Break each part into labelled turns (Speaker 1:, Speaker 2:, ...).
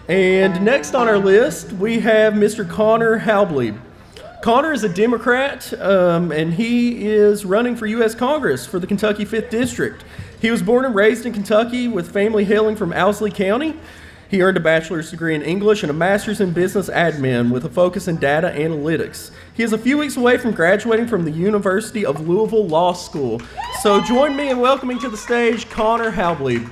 Speaker 1: And next on our list, we have Mr. Conor Halbleib. Conor is a Democrat, and he is running for U.S. Congress for the Kentucky 5th District. He was born and raised in Kentucky with family hailing from Owsley County. He earned a bachelor's degree in English and a master's in business admin with a focus in data analytics. He is a few weeks away from graduating from the University of Louisville Law School. So join me in welcoming to the stage Conor Halbleib.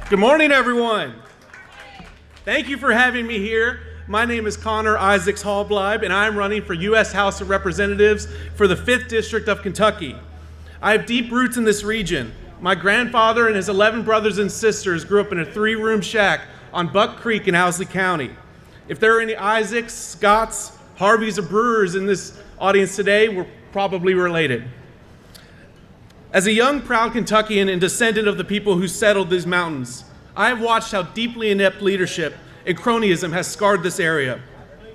Speaker 2: Good morning, everyone. Thank you for having me here. My name is Conor Isaacs Halbleib, and I'm running for U.S. House of Representatives for the 5th District of Kentucky. I have deep roots in this region. My grandfather and his 11 brothers and sisters grew up in a 3-room shack on Buck Creek in Owsley County. If there are any Isaacs, Scotts, Harveys, or Brewers in this audience today, we're probably related. As a young, proud Kentuckian and descendant of the people who settled these mountains, I have watched how deeply inept leadership and cronyism has scarred this area.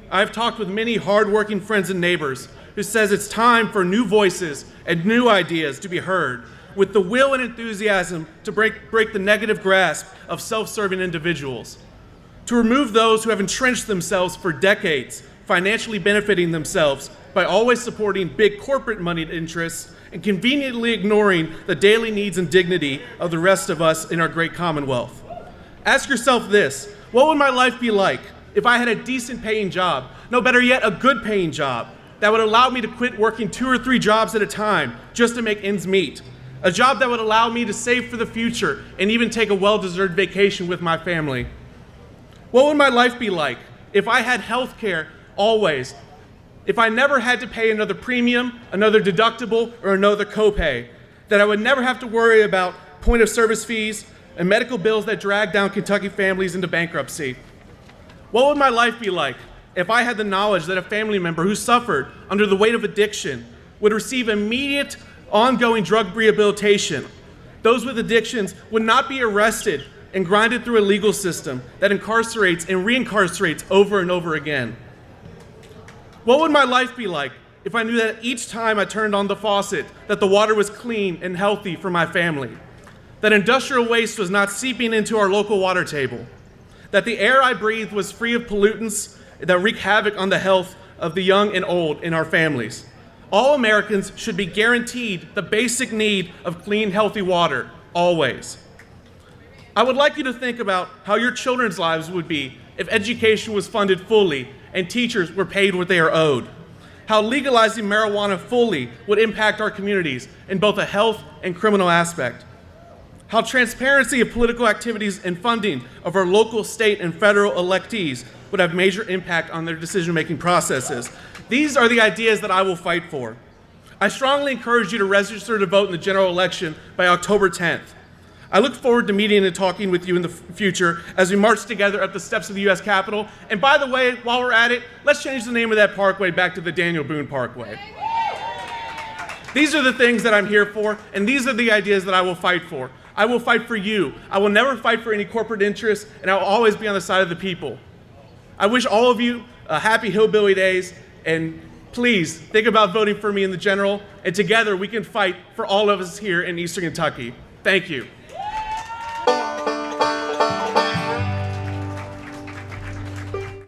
Speaker 2: I have talked with many hardworking friends and neighbors who says it's time for new voices and new ideas to be heard, with the will and enthusiasm to break the negative grasp of self-serving individuals, to remove those who have entrenched themselves for decades, financially benefiting themselves by always supporting big corporate moneyed interests and conveniently ignoring the daily needs and dignity of the rest of us in our great Commonwealth. Ask yourself this: what would my life be like if I had a decent paying job, no, better yet, a good paying job, that would allow me to quit working 2 or 3 jobs at a time just to make ends meet? A job that would allow me to save for the future and even take a well-deserved vacation with my family. What would my life be like if I had health care always? If I never had to pay another premium, another deductible, or another copay? That I would never have to worry about point-of-service fees and medical bills that drag down Kentucky families into bankruptcy? What would my life be like if I had the knowledge that a family member who suffered under the weight of addiction would receive immediate, ongoing drug rehabilitation? Those with addictions would not be arrested and grinded through a legal system that incarcerates and reincarcerates over and over again. What would my life be like if I knew that each time I turned on the faucet that the water was clean and healthy for my family? That industrial waste was not seeping into our local water table? That the air I breathed was free of pollutants that wreak havoc on the health of the young and old in our families? All Americans should be guaranteed the basic need of clean, healthy water, always. I would like you to think about how your children's lives would be if education was funded fully and teachers were paid what they are owed. How legalizing marijuana fully would impact our communities in both a health and criminal aspect. How transparency of political activities and funding of our local, state, and federal electees would have major impact on their decision-making processes. These are the ideas that I will fight for. I strongly encourage you to register to vote in the general election by October 10th. I look forward to meeting and talking with you in the future as we march together up the steps of the U.S. Capitol. And by the way, while we're at it, let's change the name of that parkway back to the Daniel Boone Parkway. These are the things that I'm here for, and these are the ideas that I will fight for. I will fight for you. I will never fight for any corporate interests, and I will always be on the side of the people. I wish all of you a happy Hillbilly Days, and please think about voting for me in the general, and together we can fight for all of us here in Eastern Kentucky. Thank you.